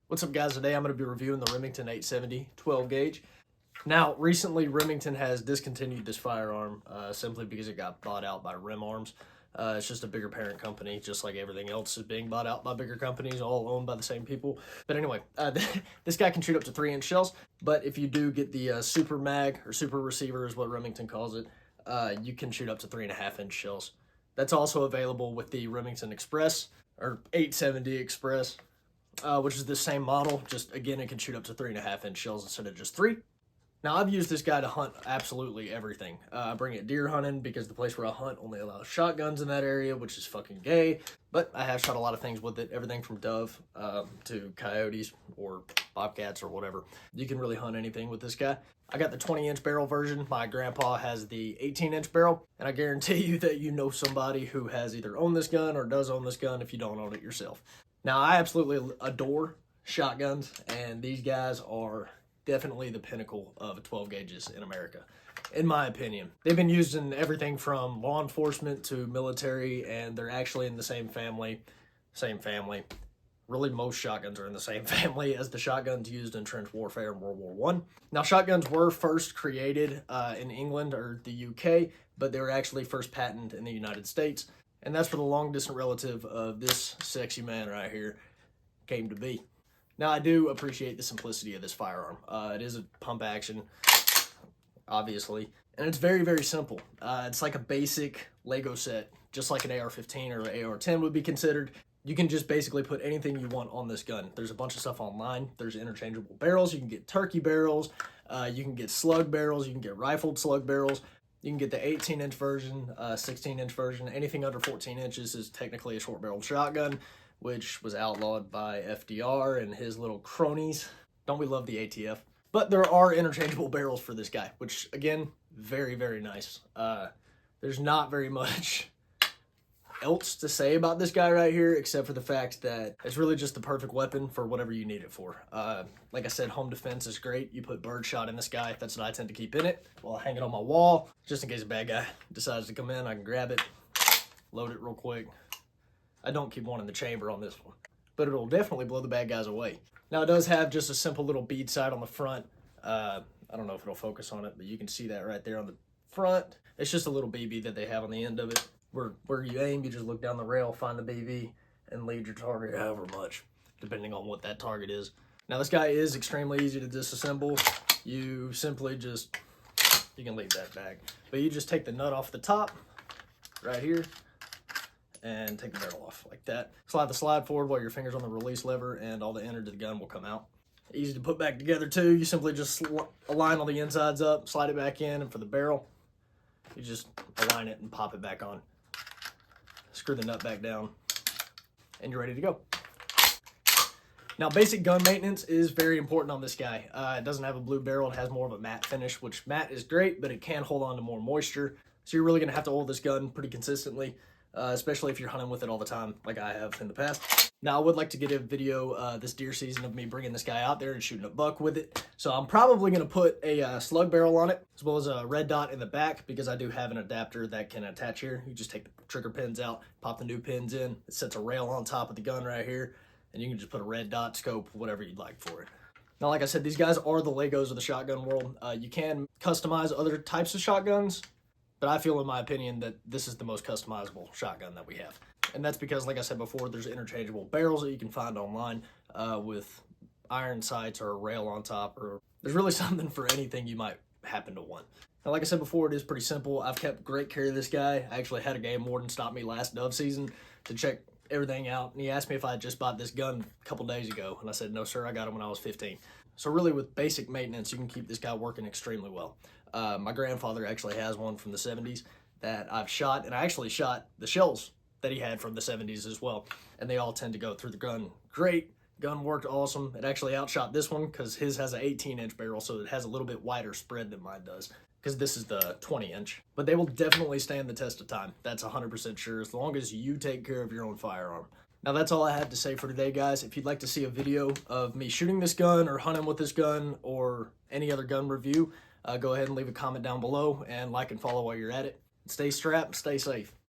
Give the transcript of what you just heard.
What's up, guys? Today I'm going to be reviewing the Remington 870 12 gauge. Now, recently Remington has discontinued this firearm simply because it got bought out by Rem Arms. It's just a bigger parent company, just like everything else is being bought out by bigger companies, all owned by the same people. But anyway, this guy can shoot up to 3-inch shells, but if you do get the super mag, or super receiver is what Remington calls it, you can shoot up to 3.5-inch shells. That's also available with the Remington Express, or 870 Express. Which is the same model, just again, it can shoot up to 3.5-inch shells instead of just 3. Now, I've used this guy to hunt absolutely everything. I bring it deer hunting because the place where I hunt only allows shotguns in that area, which is fucking gay. But I have shot a lot of things with it, everything from dove to coyotes or bobcats or whatever. You can really hunt anything with this guy. I got the 20-inch barrel version. My grandpa has the 18-inch barrel, and I guarantee you that you know somebody who has either owned this gun or does own this gun if you don't own it yourself. Now, I absolutely adore shotguns, and these guys are definitely the pinnacle of 12 gauges in America, in my opinion. They've been used in everything from law enforcement to military, and they're actually in the same family. Really, most shotguns are in the same family as the shotguns used in trench warfare in World War I. Now, shotguns were first created in England or the UK, but they were actually first patented in the United States. And that's where the long-distance relative of this sexy man right here came to be. Now, I do appreciate the simplicity of this firearm. It is a pump action, obviously, and it's very, very simple. It's like a basic Lego set, just like an AR-15 or an AR-10 would be considered. You can just basically put anything you want on this gun. There's a bunch of stuff online. There's interchangeable barrels. You can get turkey barrels. You can get slug barrels. You can get rifled slug barrels. You can get the 18-inch version, 16-inch version. Anything under 14 inches is technically a short-barreled shotgun, which was outlawed by FDR and his little cronies. Don't we love the ATF? But there are interchangeable barrels for this guy, which, again, very, very nice. There's not very much else to say about this guy right here, except for the fact that it's really just the perfect weapon for whatever you need it for. Like I said, home defense is great. You put birdshot in this guy. That's what I tend to keep in it. Well, I hang it on my wall, just in case a bad guy decides to come in. I can grab it, load it real quick. I don't keep one in the chamber on this one, but it'll definitely blow the bad guys away. Now, it does have just a simple little bead sight on the front. I don't know if it'll focus on it, but you can see that right there on the front. It's just a little BB that they have on the end of it. Where you aim, you just look down the rail, find the BB, and lead your target however much, depending on what that target is. Now, this guy is extremely easy to disassemble. You simply just, you can leave that back, but you just take the nut off the top, right here, and take the barrel off like that. Slide the slide forward while your finger's on the release lever, and all the innards of the gun will come out. Easy to put back together, too. You simply just align all the insides up, slide it back in, and for the barrel, you just align it and pop it back on. Screw the nut back down, and you're ready to go. Now, basic gun maintenance is very important on this guy. It doesn't have a blue barrel. It has more of a matte finish, which matte is great, but it can hold on to more moisture. So you're really going to have to hold this gun pretty consistently, especially if you're hunting with it all the time, like I have in the past. Now, I would like to get a video this deer season of me bringing this guy out there and shooting a buck with it. So I'm probably going to put a slug barrel on it, as well as a red dot in the back, because I do have an adapter that can attach here. You just take the trigger pins out, pop the new pins in. It sets a rail on top of the gun right here, and you can just put a red dot, scope, whatever you'd like for it. Now, like I said, these guys are the Legos of the shotgun world. You can customize other types of shotguns, but I feel, in my opinion, that this is the most customizable shotgun that we have. And that's because, like I said before, there's interchangeable barrels that you can find online with iron sights or a rail on top, or there's really something for anything you might happen to want. Now, like I said before, it is pretty simple. I've kept great care of this guy. I actually had a game warden stop me last dove season to check everything out, and he asked me if I had just bought this gun a couple days ago, and I said, no, sir, I got it when I was 15. So really, with basic maintenance, you can keep this guy working extremely well. My grandfather actually has one from the 70s that I've shot, and I actually shot the shells that he had from the 70s as well, and they all tend to go through the gun great. Gun worked awesome. It actually outshot this one because his has an 18-inch barrel, so it has a little bit wider spread than mine does, because this is the 20-inch. But they will definitely stand the test of time. That's 100% sure, as long as you take care of your own firearm. Now, that's all I had to say for today, guys. If you'd like to see a video of me shooting this gun or hunting with this gun or any other gun review, go ahead and leave a comment down below and like and follow while you're at it. Stay strapped, stay safe.